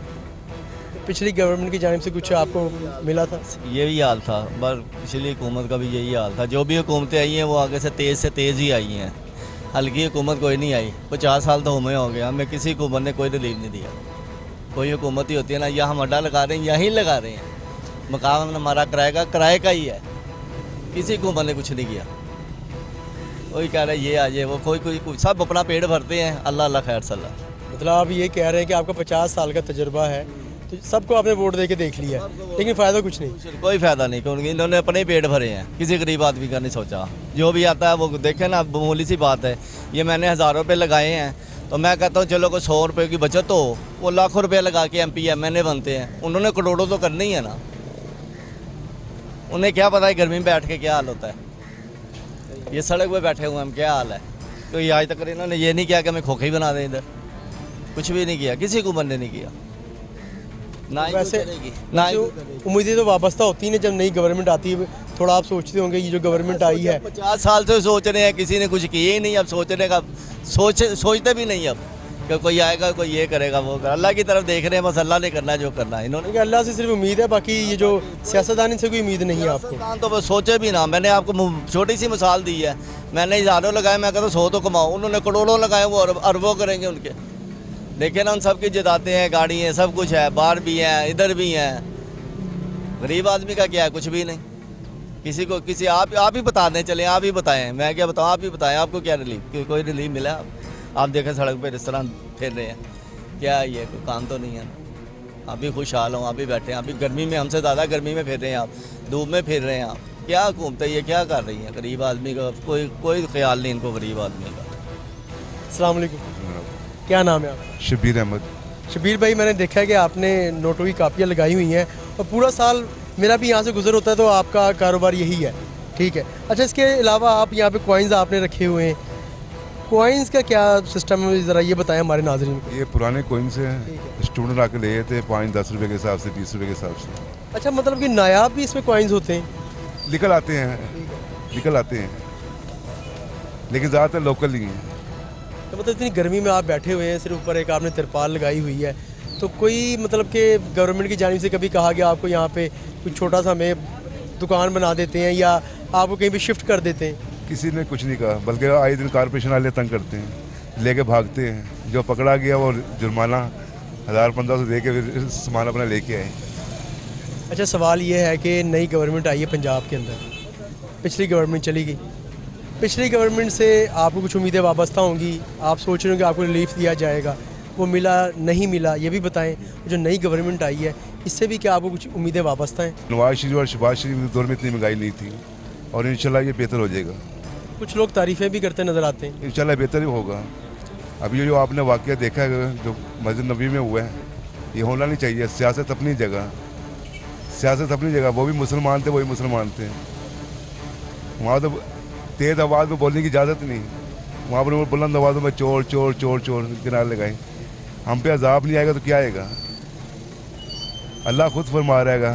पिछली गवर्नमेंट की जानिब से कुछ आपको मिला था? यही हाल था, बस पिछली हुकूमत का भी यही हाल था। जो भी हुकूमतें आई हैं वो आगे से तेज़ ही आई हैं, हल्की हुकूमत कोई नहीं आई। 50 साल तो हमें हो गया, हमें किसी हुकूमत ने कोई रिलीफ नहीं दिया। कोई हुकूमत ही होती है ना, या हम अड्डा लगा रहे हैं यहीं लगा रहे हैं, मकान हमारा किराए का ही है, किसी हुकूमत ने कुछ नहीं किया। वही कह रहे ये आ जाए वो, कोई सब अपना पेट भरते हैं। अल्लाह अल्लाह खैर सल्ला। मतलब आप ये कह रहे हैं कि आपका 50 साल का तजुर्बा है, तो सबको आपने वोट दे के देख लिया, लेकिन फ़ायदा कुछ नहीं? कोई फ़ायदा नहीं, क्योंकि इन्होंने अपने ही पेट भरे हैं, किसी गरीब आदमी का नहीं सोचा। जो भी आता है वो देखें ना, मामूली सी बात है। ये मैंने 1000 रुपये लगाए हैं, तो मैं कहता हूँ चलो कोई 100 रुपये की बचत हो, वो लाखों रुपये लगा के MP MNA बनते हैं। उन्होंने करोड़ों तो करने ही है ना। उन्हें क्या पता है गर्मी में बैठ के क्या हाल होता है। ये सड़क पे बैठे हुए हम, क्या हाल है। तो ये आज तक इन्होंने ये नहीं किया कि हमें खोखे ही बना दें, इधर कुछ भी नहीं किया, किसी हुकूमत ने नहीं किया। ना वैसे ना उम्मीदें तो वाबस्ता होती हैं जब नई गवर्नमेंट आती है, थोड़ा आप सोचते होंगे ये जो गवर्नमेंट आई है 50 साल से सोच रहे हैं, किसी ने कुछ किए ही नहीं। अब सोचने का सोचते भी नहीं अब कि कोई आएगा कोई ये करेगा वो करेगा। अल्लाह की तरफ देख रहे हैं, बस अल्लाह ने करना है जो करना है। इन्होंने अल्लाह से सिर्फ उम्मीद है, बाकी ये जो सियासतदान इनसे कोई उम्मीद नहीं है आपको? तो बस सोचे भी ना। मैंने आपको छोटी सी मिसाल दी है, मैंने हज़ारों लगाए, मैं कहता 100 तो कमाओ, उन्होंने करोड़ों लगाए, वो अरबों करेंगे उनके। देखिए ना, उन सब की जदाते हैं, गाड़ी हैं, सब कुछ है, बाहर भी हैं, इधर भी हैं। गरीब आदमी का क्या है? कुछ भी नहीं। किसी को किसी आप ही बता दें, चले आप ही बताएं, मैं क्या बताऊं, आप ही बताएं आपको क्या रिलीफ, कोई रिलीफ मिला? आप देखें सड़क पे इस तरह फिर रहे हैं, क्या ये कोई काम तो नहीं है। आप भी खुशहाल हों, आप भी बैठे हैं, आप भी गर्मी में हमसे ज़्यादा गर्मी में फिर रहे हैं, आप धूप में फिर रहे हैं। आप क्या घूमते ये क्या कर रही हैं? गरीब आदमी का कोई ख्याल नहीं इनको, गरीब आदमी का। अस्सलाम वालेकुम, क्या नाम है आपका? शबीर अहमद। शबीर भाई, मैंने देखा है कि आपने नोटों की कापियाँ लगाई हुई हैं और पूरा साल मेरा भी यहाँ से गुजर होता है, तो आपका कारोबार यही है, ठीक है। अच्छा, इसके अलावा आप यहाँ पे कॉइन्स आपने रखे हुए हैं, कॉइन्स का क्या सिस्टम है, ज़रा ये बताएं हमारे नाज़रीन को। ये पुराने कॉइन्स हैं, स्टूडेंट आके ले गए थे 5-10 रुपये के हिसाब से, 20 रुपये के हिसाब से। अच्छा, मतलब कि नायाब भी इसमें कॉइन्स होते हैं? निकल आते हैं, लेकिन ज़्यादातर लोकल ही हैं। तो मतलब इतनी गर्मी में आप बैठे हुए हैं, सिर्फ ऊपर एक आपने तिरपाल लगाई हुई है, तो कोई मतलब कि गवर्नमेंट की जानिब से कभी कहा गया आपको यहाँ पे कुछ छोटा सा हमें दुकान बना देते हैं या आपको कहीं भी शिफ्ट कर देते हैं? किसी ने कुछ नहीं कहा, बल्कि आए दिन कारपोरेशन वाले तंग करते हैं, लेके भागते हैं। जो पकड़ा गया वो जुर्माना 1000-1500 दे के फिर सामान अपना लेके आए। अच्छा, सवाल ये है कि नई गवर्नमेंट आई है पंजाब के अंदर, पिछली गवर्नमेंट चली गई, पिछली गवर्नमेंट से आपको कुछ उम्मीदें वाबस्ता होंगी, आप सोच रहे हो कि आपको रिलीफ दिया जाएगा, वो मिला नहीं मिला, ये भी बताएं। जो नई गवर्नमेंट आई है इससे भी क्या आपको कुछ उम्मीदें वाबस्ता हैं? नवाज शरीफ और शहबाज शरीफ के दौर में इतनी महंगाई नहीं थी, और इंशाल्लाह ये बेहतर हो जाएगा। कुछ लोग तारीफ़ें भी करते नज़र आते हैं। इंशाल्लाह बेहतर ही होगा। अभी ये जो आपने वाक़या देखा है जो मस्जिद नबी में हुआ है, ये होना नहीं चाहिए। सियासत अपनी जगह, वो भी मुसलमान थे, वही मुसलमान थे। वहाँ तो तेज़ आवाज़ में बोलने की इजाज़त नहीं, वहाँ पर बुलंद आवाज़ों में चोर चोर चोर चोर किनारे लगाए। हम पे अजाब नहीं आएगा तो क्या आएगा? अल्लाह खुद फरमा रहेगा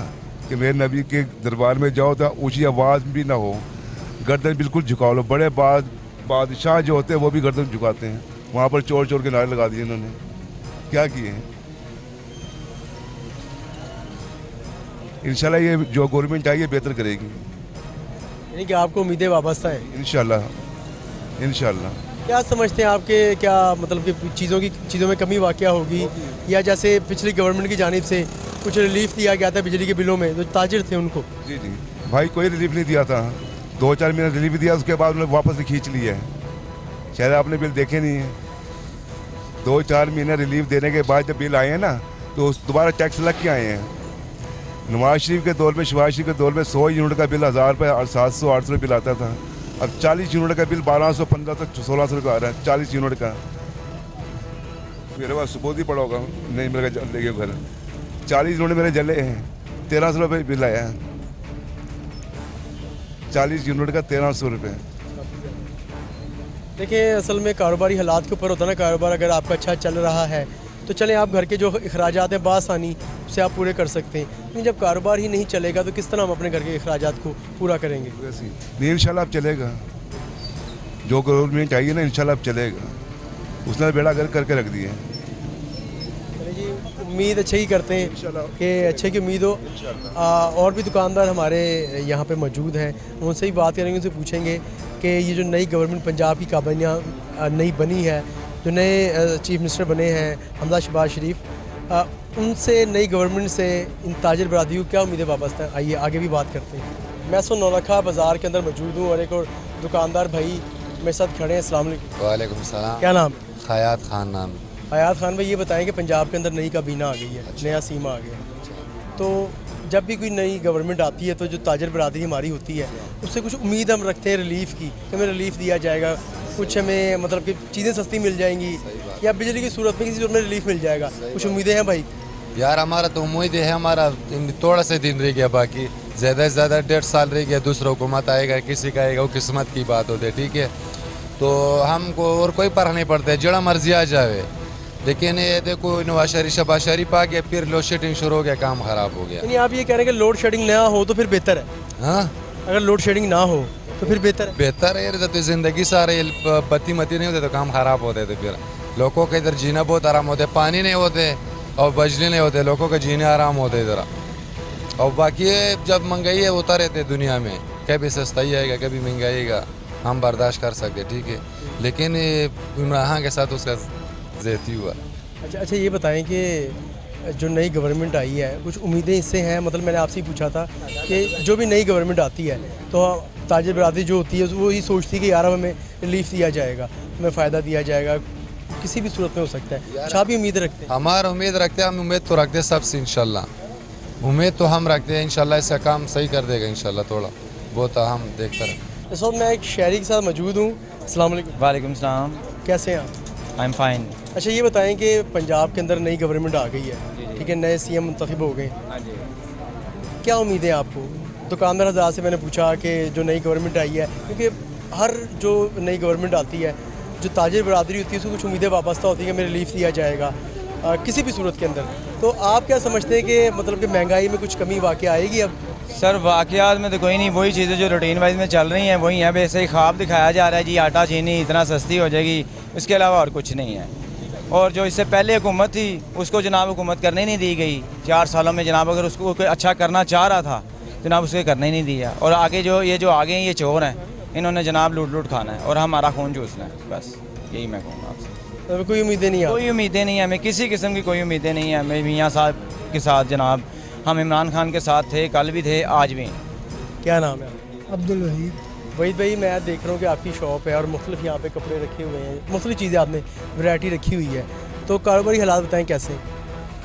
कि मेरे नबी के दरबार में जाओ तो ऊँची आवाज़ भी ना हो, गर्दन बिल्कुल झुका लो। बड़े बादशाह जो होते हैं वो भी गर्दन झुकाते हैं। वहाँ पर चोर चोर के नारे लगा दिए इन्होंने, क्या किए हैं? इंशाल्लाह ये जो गवर्नमेंट आई है बेहतर करेगी, यानी कि आपको उम्मीदें वाबस्ता हैं? इंशाल्लाह। क्या समझते हैं आपके, क्या मतलब कि चीज़ों में कमी वाक़या होगी, या जैसे पिछली गवर्नमेंट की जानिब से कुछ रिलीफ दिया गया था बिजली के बिलों में, जो ताजिर थे उनको? जी भाई, कोई रिलीफ नहीं दिया था। 2-4 महीने रिलीफ दिया, उसके बाद उन्होंने वापस खींच लिया है। शायद आपने बिल देखे नहीं है। 2-4 महीने रिलीफ देने के बाद जब बिल आए हैं ना, तो दोबारा टैक्स लग के आए हैं। नवाज शरीफ के दौर में, शहबाज शरीफ के दौर में 100 यूनिट का बिल 1000 रुपये और 700-800 बिल आता था। अब 40 यूनिट का बिल 1200, 1500, 1600 का आ रहा है, 40 यूनिट का। मेरे पास सुबोध ही पड़ा होगा, नहीं मेरे को ले गए घर। 40 यूनिट मेरे जले हैं, 1300 रुपये बिल आया है। 40 यूनिट का 1300 रुपये। देखिए असल में कारोबारी हालात के ऊपर होता है ना, कारोबार अगर आपका अच्छा चल रहा है तो चलें आप घर के जो अखराजात हैं बासानी उसे आप पूरे कर सकते हैं, लेकिन जब कारोबार ही नहीं चलेगा तो किस तरह हम अपने घर के अखराजात को पूरा करेंगे? नहीं इंशाल्लाह अब चलेगा, जो गवर्नमेंट चाहिए ना इंशाल्लाह अब चलेगा, उसने बेड़ा गर्क करके रख दिया है। उम्मीद अच्छे ही करते हैं कि अच्छे की उम्मीद हो। और भी दुकानदार हमारे यहाँ पे मौजूद हैं, उनसे ही बात करेंगे, उनसे पूछेंगे कि ये जो नई गवर्नमेंट पंजाब की काबीना नई बनी है, जो नए चीफ मिनिस्टर बने हैं हमजा शहबाज शरीफ, उनसे नई गवर्नमेंट से इन ताजिर बरादरी को क्या उम्मीदें वाबस्ता है? आइए आगे भी बात करते हैं। मैं नौलखा बाज़ार के अंदर मौजूद हूँ और एक और दुकानदार भाई मेरे साथ खड़े हैं। अस्सलाम वालेकुम। वालेकुम सलाम। क्या नाम? खयात खान नाम। हयात खान भाई, ये बताएं कि पंजाब के अंदर नई काबीना आ गई है, नया सीमा आ गया, तो जब भी कोई नई गवर्नमेंट आती है तो जो ताजर बरादरी हमारी होती है उससे कुछ उम्मीद हम रखते हैं रिलीफ़ की, कि हमें रिलीफ़ दिया जाएगा, कुछ हमें मतलब कि चीज़ें सस्ती मिल जाएंगी या बिजली की सूरत में किसी सूरत में रिलीफ़ मिल जाएगा, कुछ उम्मीदें हैं भाई? यार हमारा तो उम्मीद है, हमारा थोड़ा सा दिन रह गया, बाकी ज़्यादा से ज़्यादा 1.5 साल रह गया, दूसरा हुकूमत आएगा, किसी का आएगा, वो किस्मत की बात होती है, ठीक है। तो हमको और कोई फर्क नहीं पड़ता है, जड़ा मर्जी आ जाए, लेकिन ये देखो नवाज शरीफ शहबाज शरीफ आ गया, फिर लोड शेडिंग शुरू हो गया, काम ख़राब हो गया। यानी आप ये कह रहे हैं कि लोड शेडिंग ना हो तो फिर बेहतर है? हाँ, अगर लोड शेडिंग ना हो तो फिर बेहतर है? बेहतर है, तो ज़िंदगी सारे बत्ती मती नहीं होते तो काम ख़राब होते थे, फिर लोगों के इधर जीना बहुत आराम होते, पानी नहीं होते और बिजली नहीं होते, लोगों के जीने आराम होते इधर। और बाकी जब महंगाई है होता रहते दुनिया में, कभी सस्ताई आएगा कभी महंगाई आएगा, हम बर्दाश्त कर सकते, ठीक है, लेकिन इमरान खान के साथ उसका ज़्यादती हुआ। अच्छा ये बताएं कि जो नई गवर्नमेंट आई है कुछ उम्मीदें इससे हैं? मतलब मैंने आपसे ही पूछा था कि जो भी नई गवर्नमेंट आती है तो ताजिर बरादरी जो होती है वो ही सोचती है कि यार अब हमें रिलीफ दिया जाएगा, हमें फ़ायदा दिया जाएगा, किसी भी सूरत में हो सकता है। अच्छा भी उम्मीद रखते हैं? हमारा उम्मीद रखते हैं, हम उम्मीद तो रखते हैं सबसे, इंशाल्लाह उम्मीद तो हम रखते हैं, इंशाल्लाह इसका काम सही कर देगा, इंशाल्लाह थोड़ा बहुत हम देखते रहें। इस वक्त मैं एक शहरी के साथ मौजूद हूँ। अस्सलाम वालेकुम। वालेकुम सलाम। कैसे हैं आप? I am fine. अच्छा ये बताएं कि पंजाब के अंदर नई गवर्नमेंट आ गई है, ठीक है, नए सीएम मुंतखब हो गए, क्या उम्मीदें आपको? दुकानदार हज़रात से मैंने पूछा कि जो नई गवर्नमेंट आई है, क्योंकि हर जो नई गवर्नमेंट आती है जो ताजिर बरादरी होती है उसको कुछ उम्मीदें वाबस्ता होती है कि हमें रिलीफ दिया जाएगा किसी भी सूरत के अंदर, तो आप क्या समझते हैं कि मतलब कि महंगाई में कुछ कमी वाक़ई आएगी अब? सर वाक़यात में तो कोई नहीं, वही चीज़ें जो रूटीन वाइज में चल रही हैं वही हैं, वैसे ही ख्वाब दिखाया जा रहा है जी आटा चीनी इतना सस्ती हो जाएगी, इसके अलावा और कुछ नहीं है। और जो इससे पहले हुकूमत थी उसको जनाब हुकूमत करने नहीं दी गई 4 सालों में, जनाब अगर उसको कोई अच्छा करना चाह रहा था जनाब उसको करने ही नहीं दिया, और आगे जो आगे हैं ये चोर हैं, इन्होंने जनाब लूट खाना है और हमारा खून चूसना है, बस यही मैं कहूँगा आपसे। कोई उम्मीदें नहीं है? कोई उम्मीदें नहीं है हमें, किसी किस्म की कोई उम्मीदें नहीं है हमें। मियाँ साहब के साथ जनाब हम इमरान खान के साथ थे, कल भी थे, आज भी। क्या नाम है? अब्दुल वहीद। वहीद भाई मैं देख रहा हूँ कि आपकी शॉप है और मुख्तलिफ यहाँ पे कपड़े रखे हुए हैं, मुख्तलिफ चीज़ें आपने वैरायटी रखी हुई है, तो कारोबारी हालात बताएं कैसे?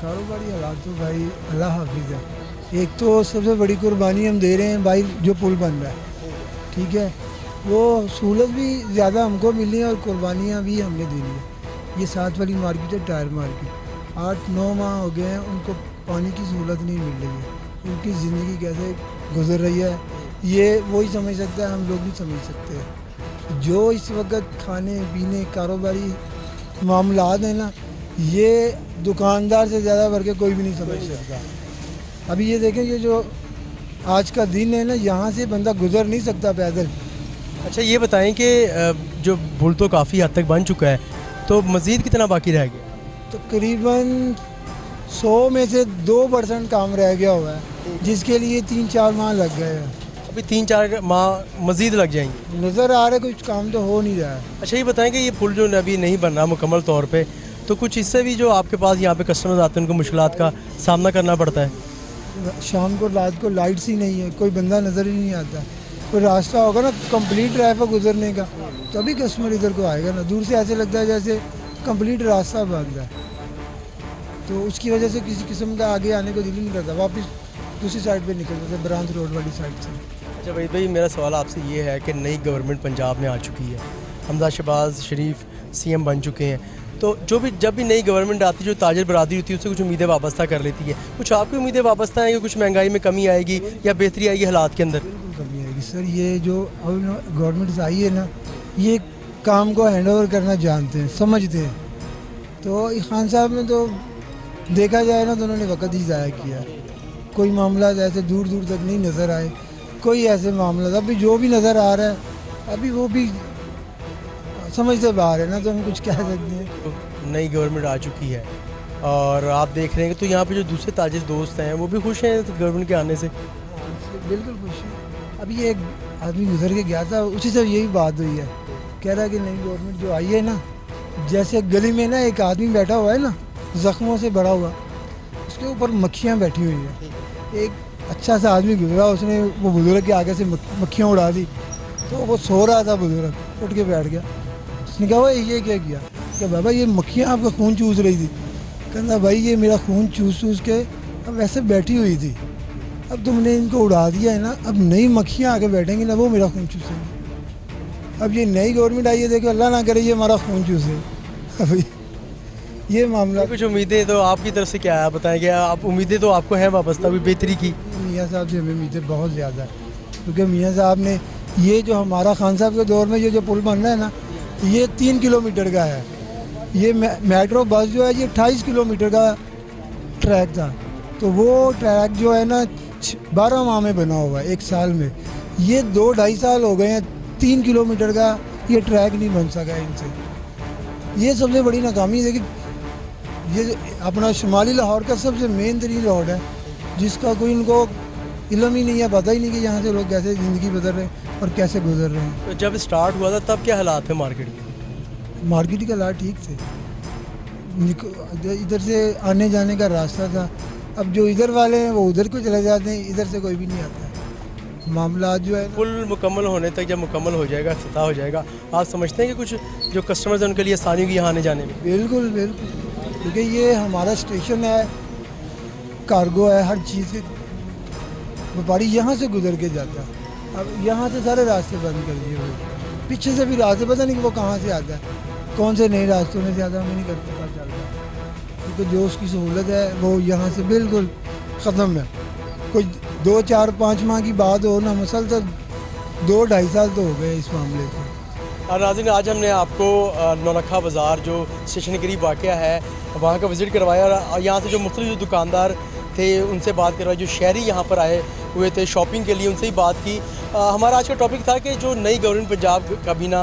कारोबारी हालात तो भाई अल्लाह हाफिज़ है। एक तो सबसे बड़ी कुर्बानी हम दे रहे हैं भाई, जो पुल बन रहा है, ठीक है, वो सहूलत भी ज़्यादा हमको मिली है और कुर्बानियाँ भी हमने देनी है। ये 7 वाली मार्केट है, टायर मार्केट, 8-9 माह हो गए हैं उनको पानी की सहूलत नहीं मिल रही है, उनकी ज़िंदगी कैसे गुजर रही है ये वही समझ सकता है, हम लोग नहीं समझ सकते। जो इस वक्त खाने पीने कारोबारी मामलात हैं ना, ये दुकानदार से ज़्यादा बढ़ के कोई भी नहीं समझ सकता। अभी ये देखें, ये जो आज का दिन है ना, यहाँ से बंदा गुजर नहीं सकता पैदल। अच्छा ये बताएं कि जो पुल तो काफ़ी हद तक बन चुका है, तो मज़ीद कितना बाकी रह गया? तकरीबन 100 में से 2% काम रह गया हुआ है, जिसके लिए 3-4 माह लग गए हैं। अभी 3-4 माह मज़ीद लग जाएंगे? नज़र आ रहा है कुछ काम तो हो नहीं रहा है। अच्छा ये बताएं कि ये पुल जो अभी नहीं बन रहा मुकम्मल तौर पे, तो कुछ इससे भी जो आपके पास यहाँ पे कस्टमर्स आते हैं उनको मुश्किलात का सामना करना पड़ता है? शाम को रात को लाइट्स ही नहीं है, कोई बंदा नज़र ही नहीं आता, कोई रास्ता होगा ना कंप्लीट ट्रैफिक गुजरने का तभी कस्टमर इधर को आएगा ना। दूर से ऐसे लगता है जैसे कंप्लीट रास्ता बंद है, तो उसकी वजह से किसी किस्म का आगे आने को दिल ही नहीं करता, वापस दूसरी साइड पे निकल जाते, ब्रांच रोड वाली साइड से। अच्छा वहीद भाई, मेरा सवाल आपसे ये है कि नई गवर्नमेंट पंजाब में आ चुकी है, हमजा शहबाज शरीफ सीएम बन चुके हैं, तो जब भी नई गवर्नमेंट आती है जो ताजर बरादरी होती है उससे कुछ उम्मीदें वाबस्ता कर लेती है, कुछ आपकी उम्मीदें वाबस्ता हैं कि कुछ महंगाई में कमी आएगी या बेहतरी आएगी हालात के अंदर? कमी आएगी सर। ये जो अब गवर्नमेंट आई है ना, ये काम को हैंड ओवर करना जानते हैं, समझते हैं। तो खान साहब ने तो देखा जाए ना तो उन्होंने वक्त ही ज़ाया किया। कोई मामला ऐसे दूर दूर तक नहीं नज़र आए, कोई ऐसे मामला अभी जो भी नज़र आ रहा है अभी वो भी समझ से बाहर है ना, तो हम कुछ कह सकते हैं। तो नई गवर्नमेंट आ चुकी है और आप देख रहे हैं तो यहाँ पे जो दूसरे ताजिर दोस्त हैं वो भी खुश हैं गवर्नमेंट के आने से? बिल्कुल खुश है। अभी एक आदमी गुजर के गया था, उसी से यही बात हुई है, कह रहा है कि नई गवर्नमेंट जो आई है ना, जैसे गली में ना एक आदमी बैठा हुआ है ना ज़ख्मों से भरा हुआ, उसके ऊपर मक्खियाँ बैठी हुई हैं। एक अच्छा सा आदमी गुजरा, उसने वो बुजुर्ग के आगे से मक्खियाँ उड़ा दी, तो वो सो रहा था बुजुर्ग, उठ के बैठ गया। उसने कहा भाई ये क्या किया? क्या बाबा ये मक्खियाँ आपका खून चूस रही थी? कहता भाई ये मेरा खून चूस चूस के अब वैसे बैठी हुई थी, अब तुमने इनको उड़ा दिया है ना, अब नई मक्खियाँ आके बैठेंगी ना, वो मेरा खून चूसेंगी। अब ये नई गवर्नमेंट आई है, देखो अल्लाह ना करे ये हमारा खून चूसे। अभी ये मामला कुछ उम्मीदें तो आपकी तरफ से क्या है, बताएं कि आप उम्मीदें तो आपको हैं वापस अभी बेहतरी की? मियाँ साहब से हमें उम्मीदें बहुत ज़्यादा है, क्योंकि मियाँ साहब ने ये जो हमारा खान साहब के दौर में ये जो पुल बन रहा है ना, ये 3 किलोमीटर का है। ये मेट्रो बस जो है ये 28 किलोमीटर का ट्रैक था, तो वो ट्रैक जो है ना 12 माह में बना हुआ है, 1 साल में। ये 2-2.5 साल हो गए हैं, 3 किलोमीटर का ये ट्रैक नहीं बन सका इनसे। ये सबसे बड़ी नाकामी है कि ये अपना शुमाली लाहौर का सबसे मेन तरीन रोड है, जिसका कोई इनको इल्म ही नहीं है, पता ही नहीं कि यहाँ से लोग कैसे ज़िंदगी बदल रहे हैं और कैसे गुजर रहे हैं। तो जब स्टार्ट हुआ था तब क्या हालात थे मार्केट के? मार्केट के हालात ठीक थे, इधर से आने जाने का रास्ता था। अब जो इधर वाले हैं वो उधर को चले जाते हैं, इधर से कोई भी नहीं आता है। मामला जो है पुल मुकम्मल होने तक जब मुकम्मल हो जाएगा, इफ्तिताह हो जाएगा, आप समझते हैं कि कुछ जो कस्टमर्स हैं उनके लिए आसानी होगी यहाँ आने जाने में? बिल्कुल बिल्कुल, क्योंकि ये हमारा स्टेशन है, कार्गो है, हर चीज़ के व्यापारी यहाँ से गुजर के जाता है। अब यहाँ से सारे रास्ते बंद कर दिए हुए, पीछे से भी रास्ते पता नहीं कि वो कहाँ से आता है, कौन से नए रास्तों में से आता है, हमें नहीं पता चल रहा, क्योंकि जो उसकी सहूलत है वो यहाँ से बिल्कुल ख़त्म है। कोई 2, 4, 5 माह की बात हो ना, मुसलसल 2-2.5 साल तो हो गए इस मामले से। और नाज़रीन, आज हमने आपको नौलखा बाज़ार जो स्टेशन के करीब वाक़या है वहाँ का विज़िट करवाया और यहाँ से जो मुख्तलिफ जो दुकानदार थे उनसे बात करवाई, जो शहरी यहाँ पर आए हुए थे शॉपिंग के लिए, उनसे ही बात की। हमारा आज का टॉपिक था कि जो नई गवर्नमेंट पंजाब काबीना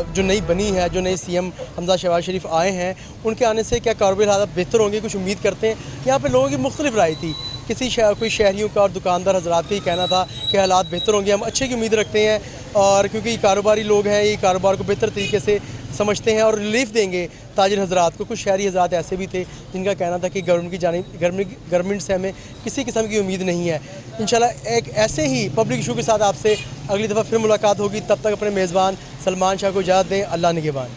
जो नई बनी है, जो नए सीएम हमजा शहबाज शरीफ आए हैं, उनके आने से क्या कारोबारी हालात बेहतर होंगे, कुछ उम्मीद करते हैं। यहाँ पर लोगों की मुख्तलिफ राय थी, कोई शहरियों का और दुकानदार हजरात का ही कहना था कि हालात बेहतर होंगे, हम अच्छे की उम्मीद रखते हैं और क्योंकि कारोबारी लोग हैं, ये कारोबार को बेहतर तरीके से समझते हैं और रिलीफ देंगे ताजिर हजरात को। कुछ शहरी हजरात ऐसे भी थे जिनका कहना था कि गवर्नमेंट से हमें किसी किस्म की उम्मीद नहीं है। इंशाल्लाह एक ऐसे ही पब्लिक इशू के साथ आपसे अगली दफ़ा फिर मुलाकात होगी, तब तक अपने मेज़बान सलमान शाह को इजाज़त दें। अल्लाह निगहबान।